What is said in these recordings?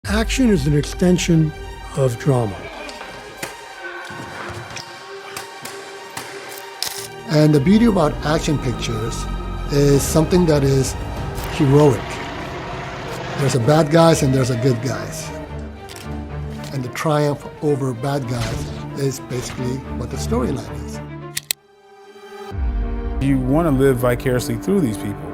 Action is an extension of drama. And the beauty about action pictures is something that is heroic. There's a bad guys and there's a good guys. And the triumph over bad guys is basically what the storyline is. You want to live vicariously through these people.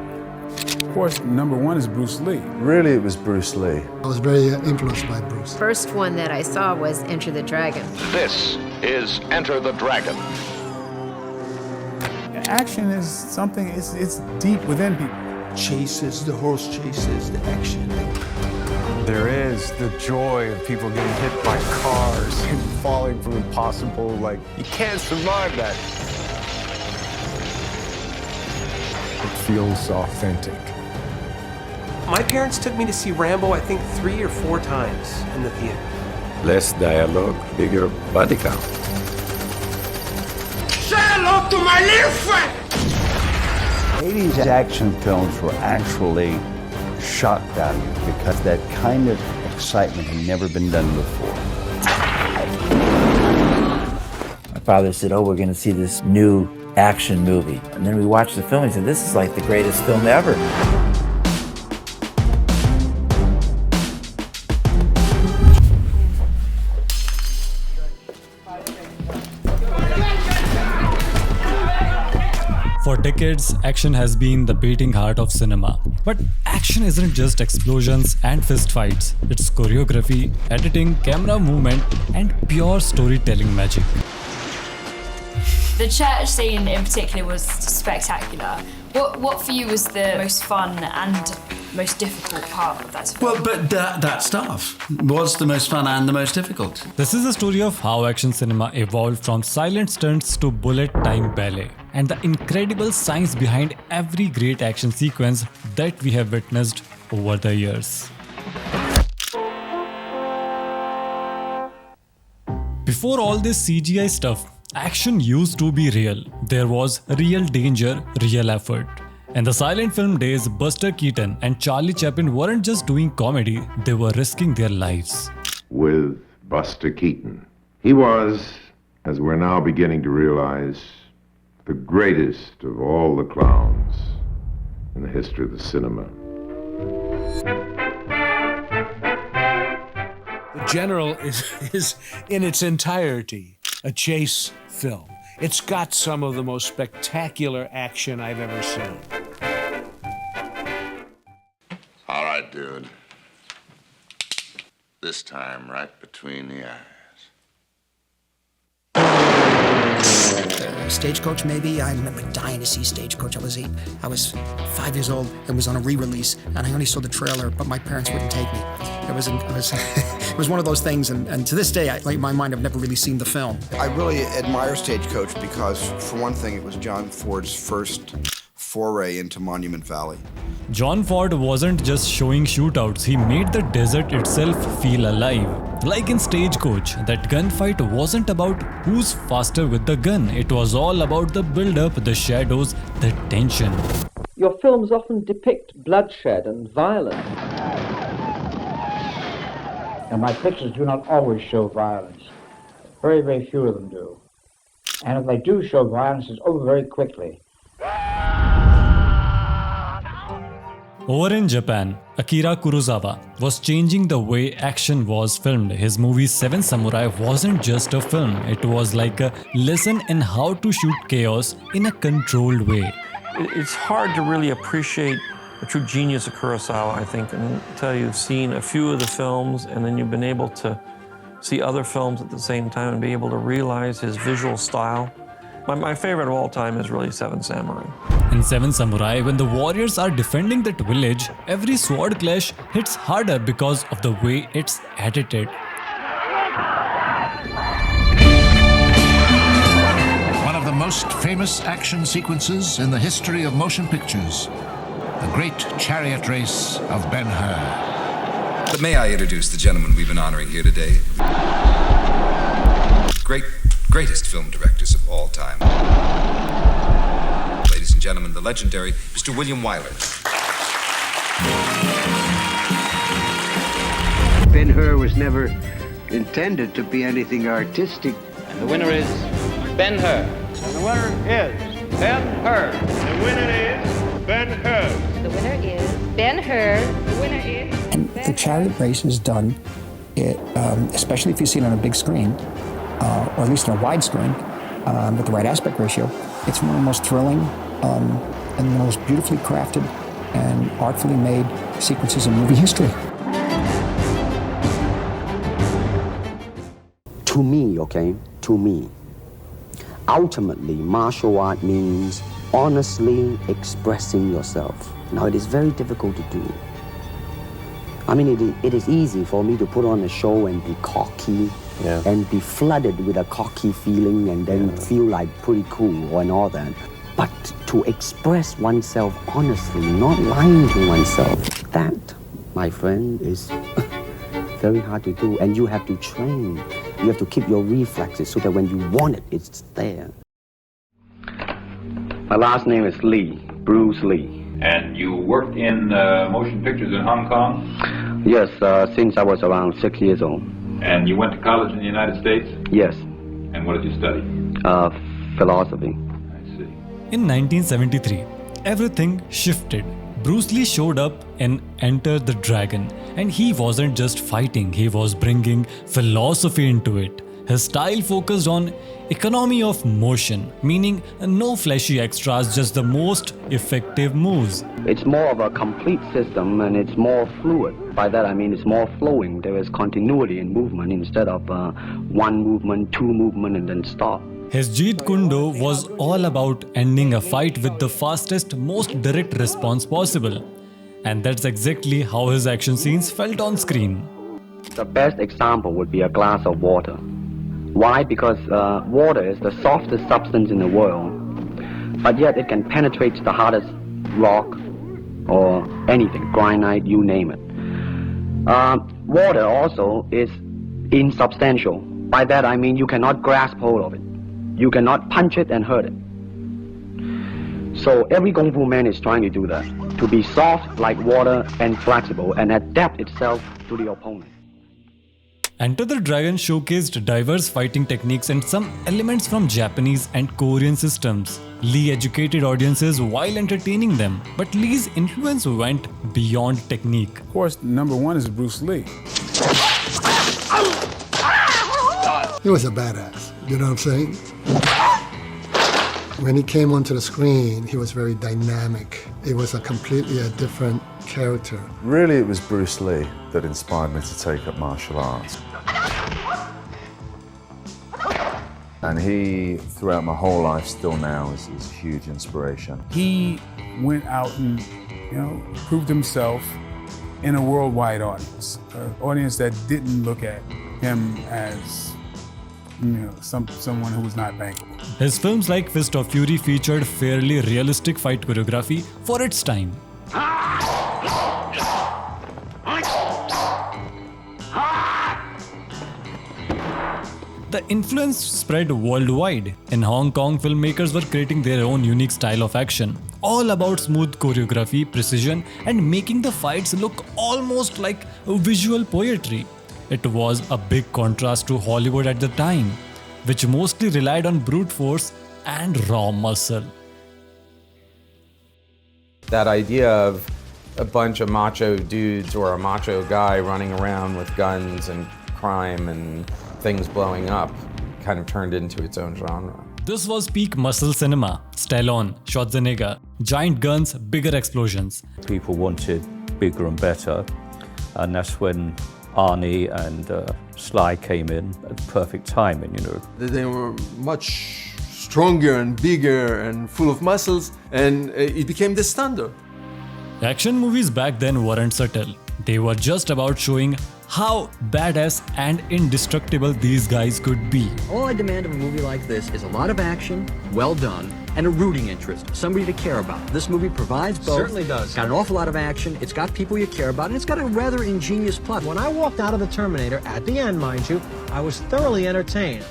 Of course, number one is Bruce Lee. Really, it was Bruce Lee. I was very influenced by Bruce. First one that I saw was Enter the Dragon. This is Enter the Dragon. Action is something, it's deep within people. Chases, the horse chases, the action. There is the joy of people getting hit by cars and falling from impossible, like, you can't survive that. It feels authentic. My parents took me to see Rambo, I think 3 or 4 times in the theater. Less dialogue, bigger body count. Say hello to my little friend! 80s action films were actually shock value because that kind of excitement had never been done before. My father said, oh, we're going to see this new action movie. And then we watched the film and he said, this is like the greatest film ever. For decades, action has been the beating heart of cinema. But action isn't just explosions and fistfights. It's choreography, editing, camera movement, and pure storytelling magic. The church scene in particular was spectacular. What for you was the most fun and most difficult part of that film? Well, but that stuff was the most fun and the most difficult. This is a story of how action cinema evolved from silent stunts to bullet time ballet, and the incredible science behind every great action sequence that we have witnessed over the years. Before all this CGI stuff, action used to be real. There was real danger, real effort. In the silent film days, Buster Keaton and Charlie Chaplin weren't just doing comedy, they were risking their lives. With Buster Keaton, he was, as we're now beginning to realize, the greatest of all the clowns in the history of the cinema. The General is in its entirety a chase film. It's got some of the most spectacular action I've ever seen. All right, dude. This time, right between the eyes. Stagecoach, maybe. I remember dying to see Stagecoach. I was 5 years old and was on a re-release, and I only saw the trailer, but my parents wouldn't take me. It was one of those things, and to this day, in my mind, I've never really seen the film. I really admire Stagecoach because, for one thing, it was John Ford's first foray into Monument Valley. John Ford wasn't just showing shootouts, he made the desert itself feel alive. Like in Stagecoach, that gunfight wasn't about who's faster with the gun. It was all about the build-up, the shadows, the tension. Your films often depict bloodshed and violence. And my pictures do not always show violence. Very, very few of them do. And if they do show violence, it's over very quickly. Over in Japan, Akira Kurosawa was changing the way action was filmed. His movie Seven Samurai wasn't just a film, it was like a lesson in how to shoot chaos in a controlled way. It's hard to really appreciate the true genius of Kurosawa, I think, until you've seen a few of the films and then you've been able to see other films at the same time and be able to realize his visual style. My favorite of all time is really Seven Samurai. In Seven Samurai, when the warriors are defending that village, every sword clash hits harder because of the way it's edited. One of the most famous action sequences in the history of motion pictures, the great chariot race of Ben-Hur. But may I introduce the gentleman we've been honoring here today? Greatest film directors of all time. Ladies and gentlemen, the legendary Mr. William Wyler. Ben-Hur was never intended to be anything artistic. And the winner is Ben-Hur. And the winner is Ben-Hur. The winner is Ben-Hur. The winner is Ben-Hur. The winner is And the chariot race is done, especially if you see it on a big screen, or at least on a wide screen, with the right aspect ratio. It's one of the most thrilling and the most beautifully crafted and artfully made sequences in movie history. To me, to me, ultimately, martial art means honestly expressing yourself. Now, it is very difficult to do. I mean, it is easy for me to put on a show and be cocky and be flooded with a cocky feeling and then feel like pretty cool and all that. But to express oneself honestly, not lying to oneself, that, my friend, is very hard to do. And you have to train. You have to keep your reflexes so that when you want it, it's there. My last name is Lee, Bruce Lee. And you worked in motion pictures in Hong Kong? Yes, since I was around 6 years old. And you went to college in the United States? Yes. And what did you study? Philosophy. In 1973, everything shifted. Bruce Lee showed up in Enter the Dragon, and he wasn't just fighting, he was bringing philosophy into it. His style focused on economy of motion, meaning no flashy extras, just the most effective moves. It's more of a complete system and it's more fluid. By that I mean it's more flowing. There is continuity in movement instead of one movement, two movement and then stop. His Jeet Kundo was all about ending a fight with the fastest, most direct response possible. And that's exactly how his action scenes felt on screen. The best example would be a glass of water. Why? Because water is the softest substance in the world, but yet it can penetrate the hardest rock or anything, granite, you name it. Water also is insubstantial. By that I mean you cannot grasp hold of it. You cannot punch it and hurt it. So every Kung Fu man is trying to do that, to be soft like water and flexible and adapt itself to the opponent. Enter the Dragon showcased diverse fighting techniques and some elements from Japanese and Korean systems. Lee educated audiences while entertaining them, but Lee's influence went beyond technique. Of course, number one is Bruce Lee. He was a badass, you know what I'm saying? When he came onto the screen, he was very dynamic. It was a completely different character. Really, it was Bruce Lee that inspired me to take up martial arts. And he, throughout my whole life, still now, is a huge inspiration. He went out and, proved himself in a worldwide audience, an audience that didn't look at him as someone who was not bankable. His films like Fist of Fury featured fairly realistic fight choreography for its time. The influence spread worldwide. In Hong Kong, filmmakers were creating their own unique style of action, all about smooth choreography, precision, and making the fights look almost like visual poetry. It was a big contrast to Hollywood at the time, which mostly relied on brute force and raw muscle. That idea of a bunch of macho dudes or a macho guy running around with guns and crime and things blowing up kind of turned into its own genre. This was peak muscle cinema. Stallone, Schwarzenegger, giant guns, bigger explosions. People wanted bigger and better, and that's when Arnie and Sly came in at perfect timing, They were much stronger and bigger and full of muscles, and it became the standard. Action movies back then weren't subtle. They were just about showing how badass and indestructible these guys could be. All I demand of a movie like this is a lot of action, well done, and a rooting interest, somebody to care about. This movie provides both. Certainly does. It's got an awful lot of action, it's got people you care about, and it's got a rather ingenious plot. When I walked out of the Terminator, at the end, mind you, I was thoroughly entertained.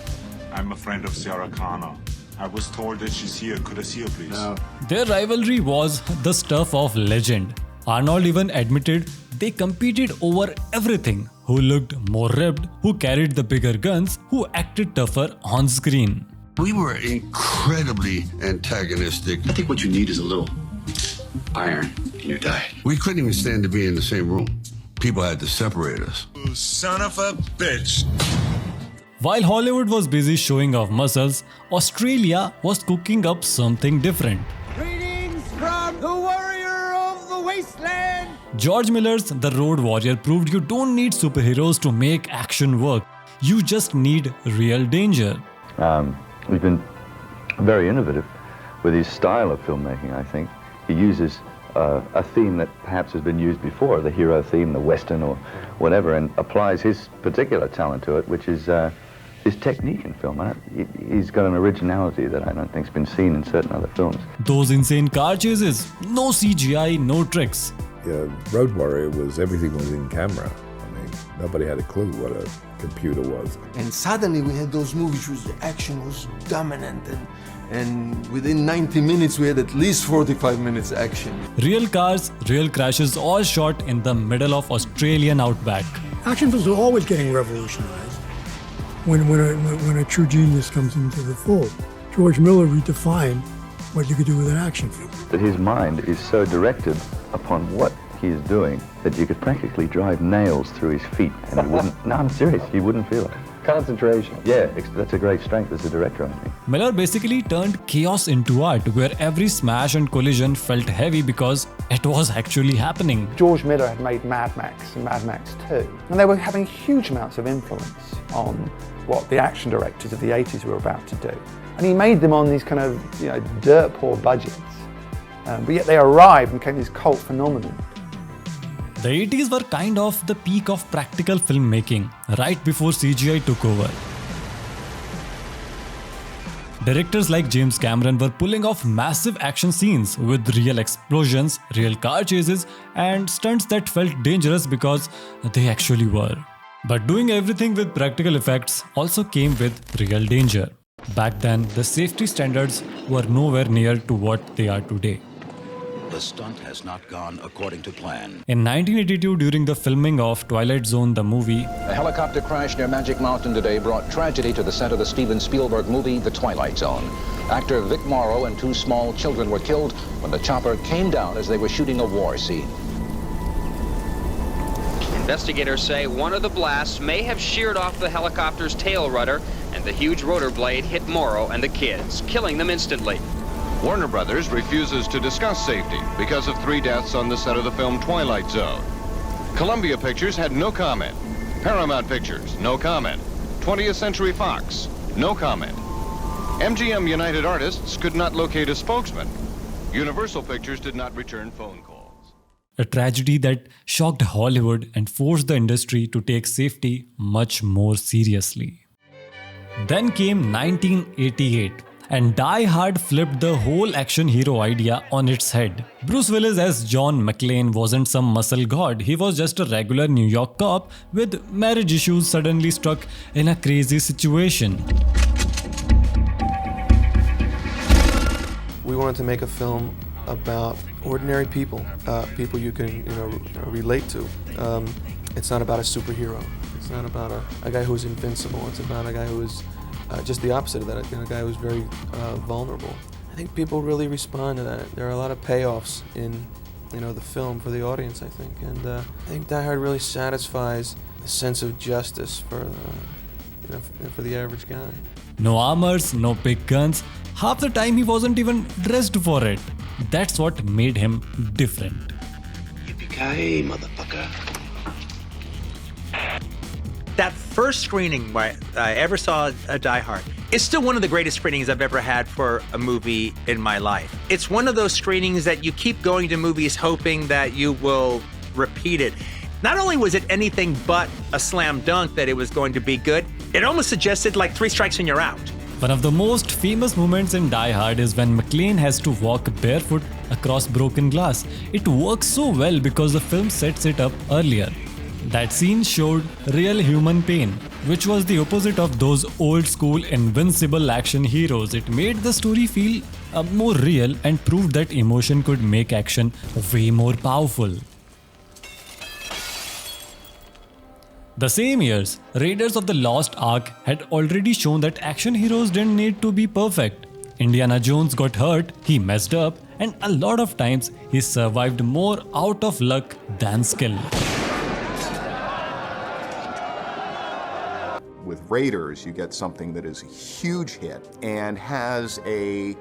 I'm a friend of Sarah Connor. I was told that she's here. Could I see her, please? No. Their rivalry was the stuff of legend. Arnold even admitted they competed over everything. who looked more ripped, who carried the bigger guns, who acted tougher on screen. We were incredibly antagonistic. I think what you need is a little iron in your diet. We couldn't even stand to be in the same room. People had to separate us. Son of a bitch. While Hollywood was busy showing off muscles, Australia was cooking up something different. Greetings from the warrior of the wasteland! George Miller's The Road Warrior proved you don't need superheroes to make action work. You just need real danger. He's been very innovative with his style of filmmaking, I think. He uses a theme that perhaps has been used before, the hero theme, the Western or whatever, and applies his particular talent to it, which is his technique in film. He's got an originality that I don't think's been seen in certain other films. Those insane car chases, no CGI, no tricks. Yeah, Road Warrior everything was in camera. I mean, nobody had a clue what a computer was. And suddenly we had those movies where the action was dominant, and within 90 minutes we had at least 45 minutes action. Real cars, real crashes, all shot in the middle of Australian outback. Action films are always getting revolutionized when a true genius comes into the fold. George Miller redefined what you could do with an action film. That his mind is so directed upon what he is doing that you could practically drive nails through his feet and he wouldn't, no, I'm serious, he wouldn't feel it. Concentration. Yeah, that's a great strength as a director, I think. Miller basically turned chaos into art, where every smash and collision felt heavy because it was actually happening. George Miller had made Mad Max and Mad Max 2, and they were having huge amounts of influence on what the action directors of the 80s were about to do. And he made them on these kind of, dirt poor budgets. But yet they arrived and became this cult phenomenon. The 80s were kind of the peak of practical filmmaking, right before CGI took over. Directors like James Cameron were pulling off massive action scenes with real explosions, real car chases, and stunts that felt dangerous because they actually were. But doing everything with practical effects also came with real danger. Back then, the safety standards were nowhere near to what they are today. The stunt has not gone according to plan. In 1982, during the filming of Twilight Zone, the movie, A helicopter crash near Magic Mountain today brought tragedy to the set of the Steven Spielberg movie, The Twilight Zone. Actor Vic Morrow and 2 small children were killed when the chopper came down as they were shooting a war scene. Investigators say one of the blasts may have sheared off the helicopter's tail rudder, and the huge rotor blade hit Morrow and the kids, killing them instantly. Warner Brothers refuses to discuss safety because of 3 deaths on the set of the film Twilight Zone. Columbia Pictures had no comment. Paramount Pictures, no comment. 20th Century Fox, no comment. MGM United Artists could not locate a spokesman. Universal Pictures did not return phone calls. A tragedy that shocked Hollywood and forced the industry to take safety much more seriously. Then came 1988. And Die Hard flipped the whole action hero idea on its head. Bruce Willis as John McClane wasn't some muscle god, he was just a regular New York cop with marriage issues suddenly stuck in a crazy situation. We wanted to make a film about ordinary people, people you can relate to. It's not about a superhero. It's not about a guy who's invincible. It's about a guy who is just the opposite of that, a guy who's very vulnerable. I think people really respond to that. There are a lot of payoffs in the film for the audience, I think. And I think Die Hard really satisfies the sense of justice for the average guy. No armors, no big guns. Half the time he wasn't even dressed for it. That's what made him different. Yippee-ki-yay, motherfucker. That first screening where I ever saw a Die Hard is still one of the greatest screenings I've ever had for a movie in my life. It's one of those screenings that you keep going to movies hoping that you will repeat it. Not only was it anything but a slam dunk that it was going to be good, it almost suggested like 3 strikes and you're out. One of the most famous moments in Die Hard is when McClane has to walk barefoot across broken glass. It works so well because the film sets it up earlier. That scene showed real human pain, which was the opposite of those old school invincible action heroes. It made the story feel more real and proved that emotion could make action way more powerful. The same years, Raiders of the Lost Ark had already shown that action heroes didn't need to be perfect. Indiana Jones got hurt, he messed up, and a lot of times he survived more out of luck than skill. With Raiders, you get something that is a huge hit and has a,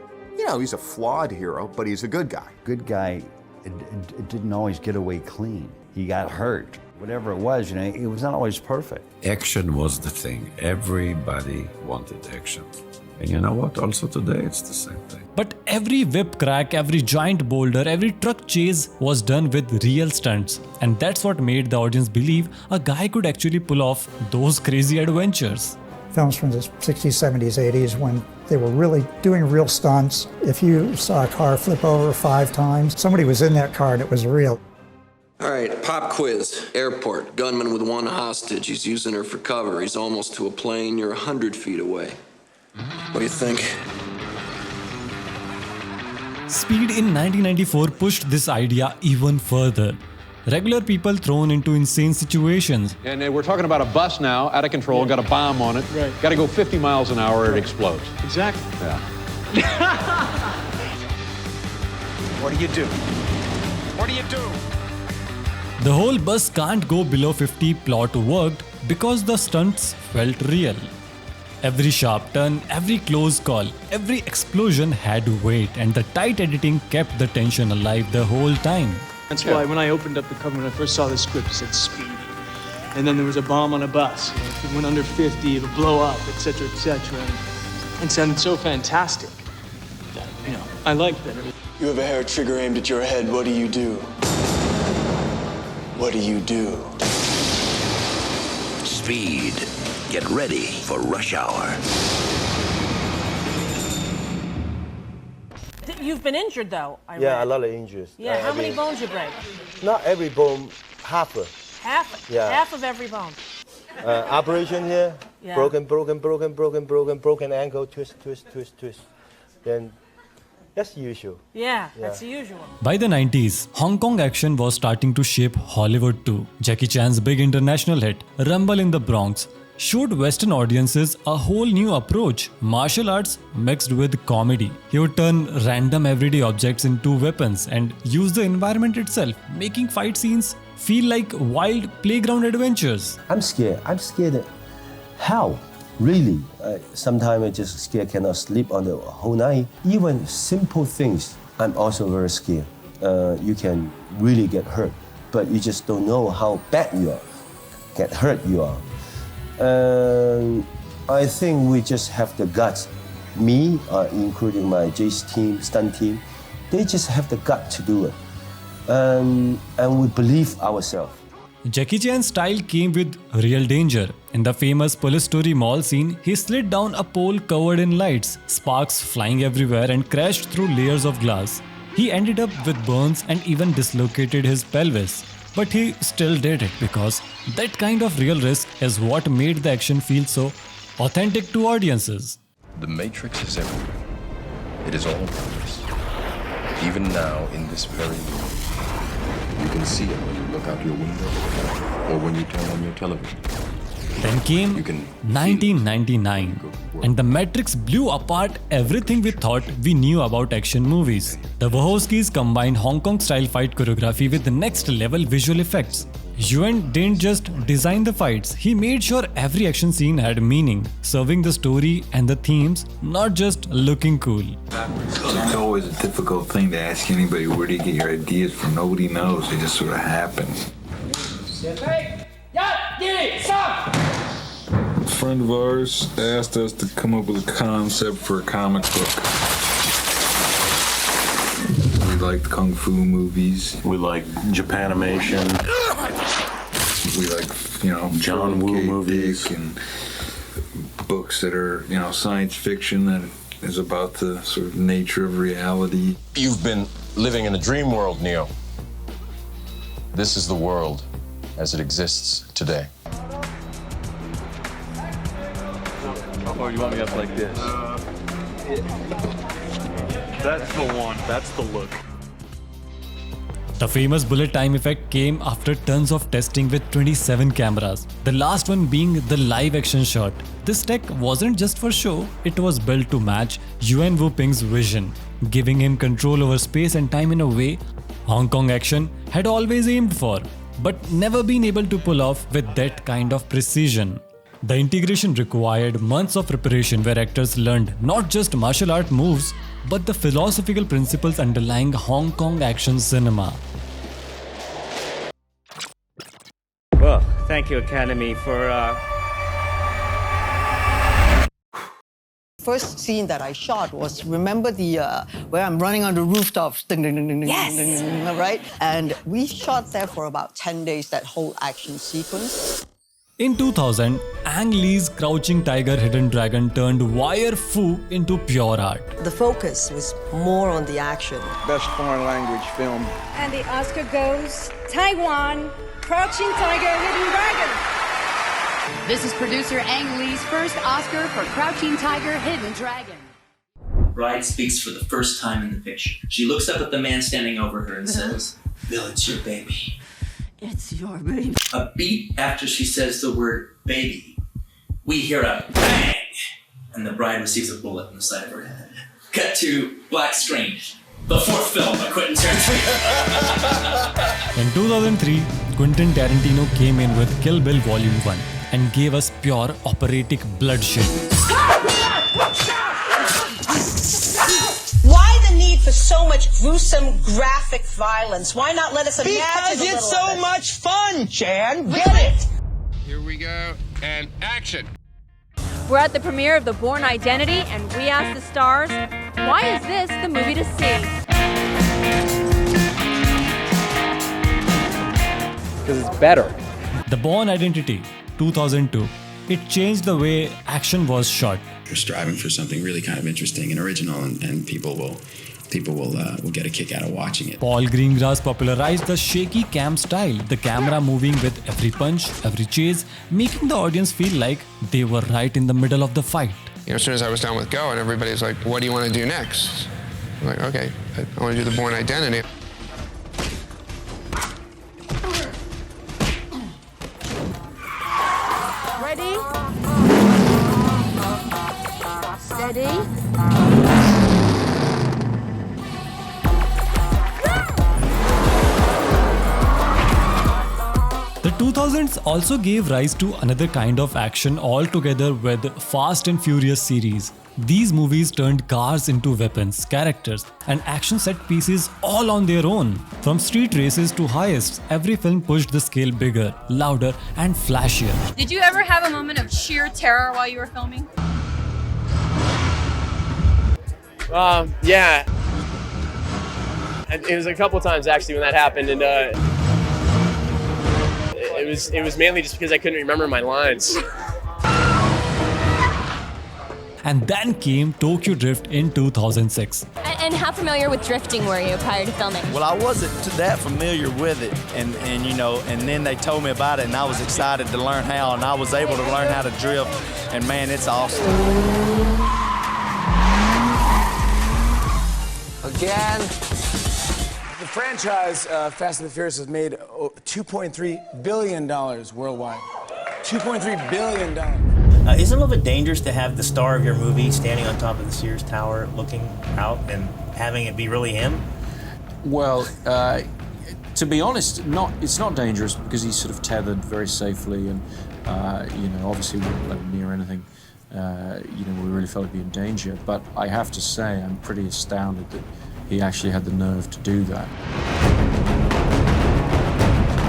he's a flawed hero, but he's a good guy. Good guy didn't always get away clean. He got hurt. Whatever it was, it was not always perfect. Action was the thing. Everybody wanted action. And you know what? Also today, it's the same thing. But every whip crack, every giant boulder, every truck chase was done with real stunts. And that's what made the audience believe a guy could actually pull off those crazy adventures. Films from the 60s, 70s, 80s, when they were really doing real stunts. If you saw a car flip over 5 times, somebody was in that car and it was real. All right, pop quiz. Airport. Gunman with 1 hostage. He's using her for cover. He's almost to a plane. You're 100 feet away. What do you think? Speed in 1994 pushed this idea even further. Regular people thrown into insane situations. And we're talking about a bus now, out of control, got a bomb on it. Right. Got to go 50 miles an hour, it explodes. Exactly. Yeah. What do you do? What do you do? The whole bus can't go below 50 plot worked because the stunts felt real. Every sharp turn, every close call, every explosion had weight, and the tight editing kept the tension alive the whole time. That's why when I opened up the cover, when I first saw the script, it said speed. And then there was a bomb on a bus. If it went under 50, it would blow up, etc., etc. And it sounded so fantastic that, I liked that. You have a hair trigger aimed at your head. What do you do? What do you do? Speed. Get ready for rush hour. You've been injured, though, I Yeah, read. a lot of injuries. Yeah, how many bones you break? Not every bone, half. Half? Yeah. Half of every bone. Operation here, Yeah. broken ankle, twist. Then that's usual. Yeah, that's the usual. By the 90s, Hong Kong action was starting to shape Hollywood too. Jackie Chan's big international hit, Rumble in the Bronx, showed Western audiences a whole new approach, martial arts mixed with comedy. He would turn random everyday objects into weapons and use the environment itself, making fight scenes feel like wild playground adventures. I'm scared. How? Really? Sometimes I just scared, cannot sleep on the whole night. Even simple things, I'm also very scared. You can really get hurt, but you just don't know how bad you are, get hurt you are. I think we just have the guts. Me, including my J's team, stunt team, they just have the gut to do it. And we believe ourselves. Jackie Chan's style came with real danger. In the famous Police Story mall scene, he slid down a pole covered in lights, sparks flying everywhere, and crashed through layers of glass. He ended up with burns and even dislocated his pelvis. But he still did it because that kind of real risk is what made the action feel so authentic to audiences. The Matrix is everywhere. It is all around us. Even now, in this very moment. You can see it when you look out your window or when you turn on your television. Then came 1999, and The Matrix blew apart everything we thought we knew about action movies. The Wachowskis combined Hong Kong-style fight choreography with next-level visual effects. Yuen didn't just design the fights, he made sure every action scene had meaning, serving the story and the themes, not just looking cool. It's always a difficult thing to ask anybody, where do you get your ideas from? Nobody knows, they just sort of happen. A friend of ours asked us to come up with a concept for a comic book. We liked kung fu movies. We like Japanimation. We like, John Woo movies and books that are, science fiction that is about the sort of nature of reality. You've been living in a dream world, Neo. This is the world as it exists today. Or you want me up like this? That's the one. That's the look. The famous bullet time effect came after tons of testing with 27 cameras, the last one being the live action shot. This tech wasn't just for show, it was built to match Yuan Wu-Ping's vision, giving him control over space and time in a way Hong Kong action had always aimed for, but never been able to pull off with that kind of precision. The integration required months of preparation where actors learned not just martial art moves, but the philosophical principles underlying Hong Kong action cinema. Well, thank you, Academy, for First scene that I shot was, remember the where I'm running on the rooftops, ding, ding, ding, ding, Yes. ding, ding, ding, right? And we shot there for about 10 days, that whole action sequence. In 2000, Ang Lee's Crouching Tiger, Hidden Dragon turned wire fu into pure art. The focus was more on the action. Best foreign language film. And the Oscar goes Taiwan, Crouching Tiger, Hidden Dragon. This is producer Ang Lee's first Oscar for Crouching Tiger, Hidden Dragon. Bride speaks for the first time in the picture. She looks up at the man standing over her and says, "Bill, it's your baby." It's your baby. A beat after she says the word baby, we hear a bang, and the bride receives a bullet in the side of her head. Cut to black screen. The fourth film by Quentin Tarantino. In 2003, Quentin Tarantino came in with Kill Bill Volume 1 and gave us pure operatic bloodshed. Why the need for so much gruesome, graphic violence? Why not let us imagine Because a little it's so of it? much fun, Chan. Get it? Here we go, and action. We're at the premiere of the Bourne Identity, and we asked the stars, why is this the movie to see? Because it's better. The Bourne Identity, 2002. It changed the way action was shot. We're striving for something really kind of interesting and original, and people will get a kick out of watching it. Paul Greengrass popularized the shaky cam style, the camera moving with every punch, every chase, making the audience feel like they were right in the middle of the fight. As soon as I was done with Go, and everybody's like, "What do you want to do next?" I'm like, "Okay, I want to do the Bourne Identity." Ready? Steady? The 2000s also gave rise to another kind of action altogether with Fast and Furious series. These movies turned cars into weapons, characters, and action set pieces all on their own. From street races to heists, every film pushed the scale bigger, louder, and flashier. Did you ever have a moment of sheer terror while you were filming? Yeah. It was a couple times actually when that happened, and it was mainly just because I couldn't remember my lines. And then came Tokyo Drift in 2006. And how familiar with drifting were you prior to filming? Well, I wasn't that familiar with it, and then they told me about it, and I was excited to learn how, and I was able to learn how to drift, and man, it's awesome. Again, the franchise Fast and the Furious has made $2.3 billion worldwide. $2.3 billion. Isn't it a little bit dangerous to have the star of your movie standing on top of the Sears Tower looking out and having it be really him? Well, to be honest, it's not dangerous because he's sort of tethered very safely, and obviously we wouldn't let him near anything. We really felt he'd be in danger. But I have to say, I'm pretty astounded that he actually had the nerve to do that.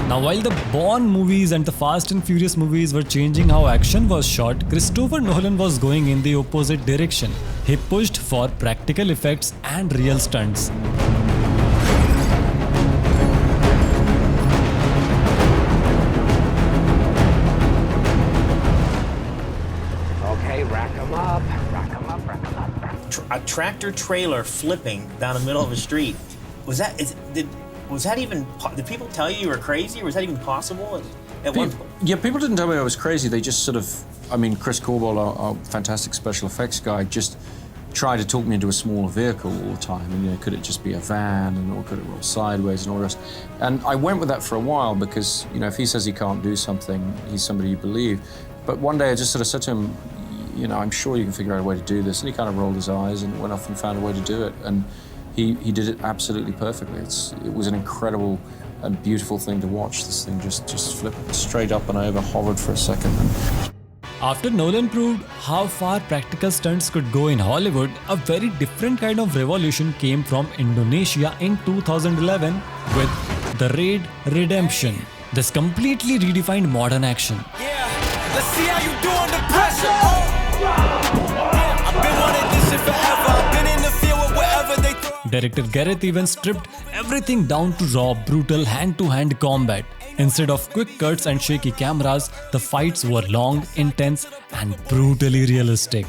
Now, while the Bourne movies and the Fast and Furious movies were changing how action was shot, Christopher Nolan was going in the opposite direction. He pushed for practical effects and real stunts. Okay, rack 'em up, rack 'em up, rack 'em up. A tractor trailer flipping down the middle of a street. Did people tell you were crazy, or was that even possible at one point? Yeah, people didn't tell me I was crazy. They just sort of, Chris Corbould, our fantastic special effects guy, just tried to talk me into a smaller vehicle all the time. And, you know, could it just be a van, or could it roll sideways and all the rest? And I went with that for a while because, you know, if he says he can't do something, he's somebody you believe. But one day I just sort of said to him, you know, I'm sure you can figure out a way to do this. And he kind of rolled his eyes and went off and found a way to do it. And he did it absolutely perfectly. It was an incredible and beautiful thing to watch. This thing just flipped straight up and over, hovered for a second. After Nolan proved how far practical stunts could go in Hollywood, a very different kind of revolution came from Indonesia in 2011 with The Raid Redemption. This completely redefined modern action. Let's see how you do under pressure. I've been wanting this shit forever. I've been in the field with wherever they throw. Director Gareth even stripped everything down to raw, brutal hand-to-hand combat. Instead of quick cuts and shaky cameras, the fights were long, intense, and brutally realistic.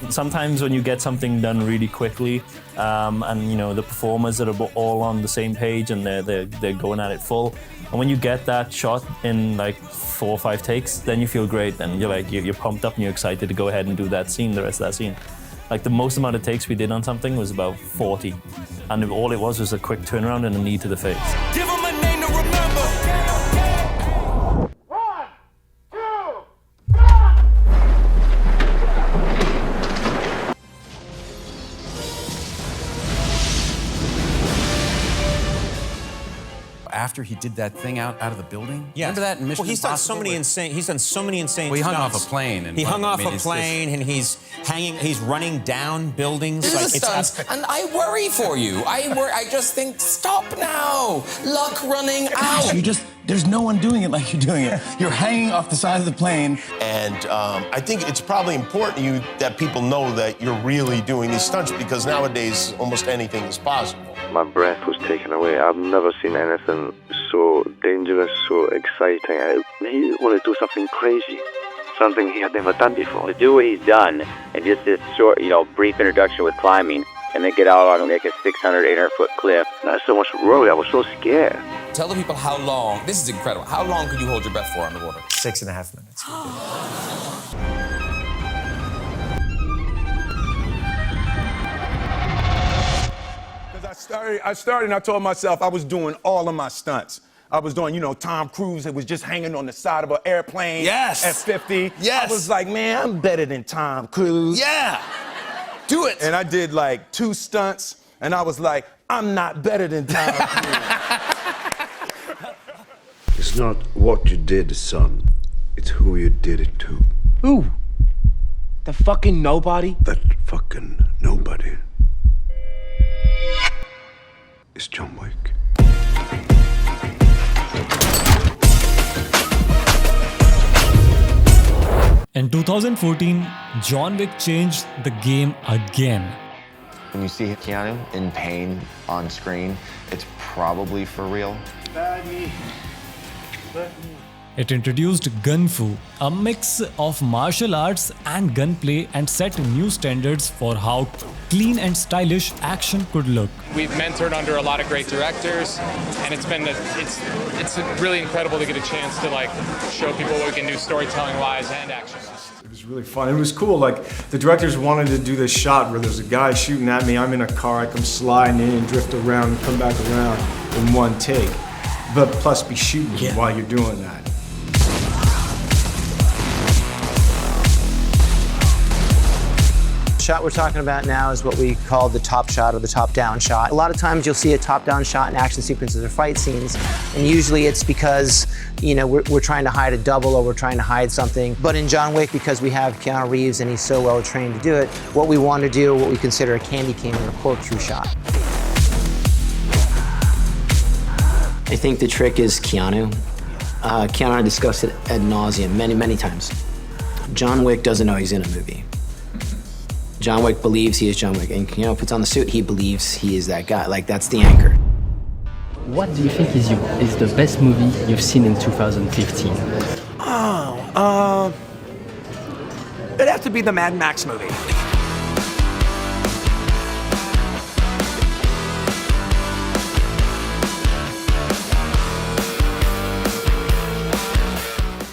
Sometimes when you get something done really quickly, and you know the performers that are all on the same page and they're going at it full, and when you get that shot in like 4 or 5 takes, then you feel great and you're pumped up and you're excited to go ahead and do that scene, the rest of that scene. Like the most amount of takes we did on something was about 40, and all it was a quick turnaround and a knee to the face. Give them a name to remember. After he did that thing out of the building, remember that in Mission Well, he's done so Impossible? many insane. He's done so many insane. Well, he hung stunts. off a plane. And he hung off a it's plane, and he's hanging. He's running down buildings. This like is stunts, and I worry for you. I just think, stop now. Luck running out. There's no one doing it like you're doing it. You're hanging off the side of the plane. And I think it's probably important that people know that you're really doing these stunts, because nowadays almost anything is possible. My breath was taken away. I've never seen anything so dangerous, so exciting. He wanted to do something crazy, something he had never done before. To do what he's done, and just this short, brief introduction with climbing, and then get out on like a 600, 800-foot cliff. Not so much worry, I was so scared. Tell the people how long, this is incredible, how long could you hold your breath for underwater? 6.5 minutes. I started and I told myself I was doing all of my stunts. I was doing, Tom Cruise that was just hanging on the side of an airplane. Yes. At 50. Yes. I was like, man, I'm better than Tom Cruise. Yeah. Do it. And I did like 2 stunts, and I was like, I'm not better than Tom Cruise. It's not what you did, son. It's who you did it to. Who? The fucking nobody? That fucking nobody is John Wick. In 2014, John Wick changed the game again. When you see Keanu in pain on screen, it's probably for real. It introduced Gun Fu, a mix of martial arts and gunplay, and set new standards for how clean and stylish action could look. We've mentored under a lot of great directors, and it's really incredible to get a chance to show people what we can do storytelling-wise and action. It was really fun. It was cool. The directors wanted to do this shot where there's a guy shooting at me. I'm in a car. I come sliding in and drift around and come back around in one take. But plus be shooting while you're doing that. The shot we're talking about now is what we call the top shot or the top-down shot. A lot of times you'll see a top-down shot in action sequences or fight scenes, and usually it's because we're trying to hide a double or we're trying to hide something. But in John Wick, because we have Keanu Reeves and he's so well trained to do it, what we want to do, what we consider a candy cane or a corkscrew shot. I think the trick is Keanu. Keanu and I discussed it ad nauseum many times. John Wick doesn't know he's in a movie. John Wick believes he is John Wick, and puts on the suit, he believes he is that guy. That's the anchor. What do you think is the best movie you've seen in 2015? It'd have to be the Mad Max movie.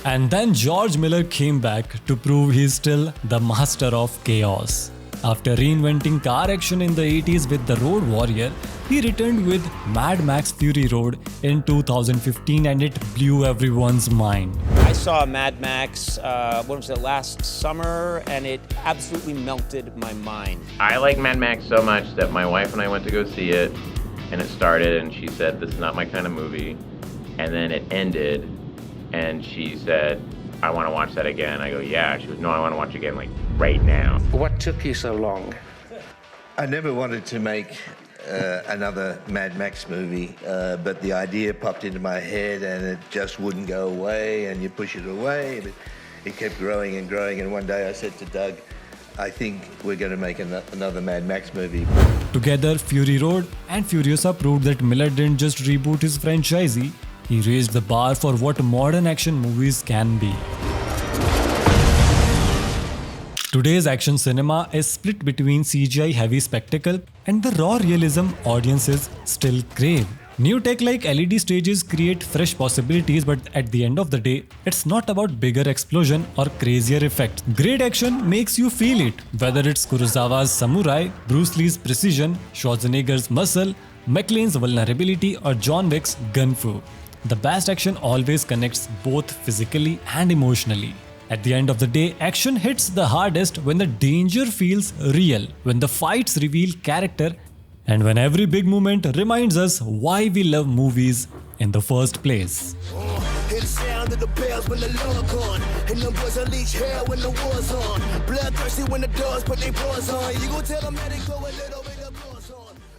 And then George Miller came back to prove he's still the master of chaos. After reinventing car action in the 80s with The Road Warrior, he returned with Mad Max Fury Road in 2015 and it blew everyone's mind. I saw Mad Max, last summer, and it absolutely melted my mind. I like Mad Max so much that my wife and I went to go see it, and it started, and she said, "This is not my kind of movie." And then it ended, and she said, "I want to watch that again." I go, "Yeah." She goes, "No, I want to watch it again, like right now." What took you so long? I never wanted to make another Mad Max movie, but the idea popped into my head and it just wouldn't go away, and you push it away, and it kept growing and growing, and one day I said to Doug, I think we're going to make another Mad Max movie. Together, Fury Road and Furiosa proved that Miller didn't just reboot his franchise, he raised the bar for what modern action movies can be. Today's action cinema is split between CGI-heavy spectacle and the raw realism audiences still crave. New tech like LED stages create fresh possibilities, but at the end of the day, it's not about bigger explosion or crazier effects. Great action makes you feel it, whether it's Kurosawa's samurai, Bruce Lee's precision, Schwarzenegger's muscle, McClane's vulnerability, or John Wick's gun fu. The best action always connects both physically and emotionally. At the end of the day, action hits the hardest when the danger feels real, when the fights reveal character, and when every big moment reminds us why we love movies in the first place. Hear the sound of the bells when the Lord gone, and the boys unleash hell when the war's on. Bloodthirsty when the dogs put their paws on. You gon' tell them that they go a little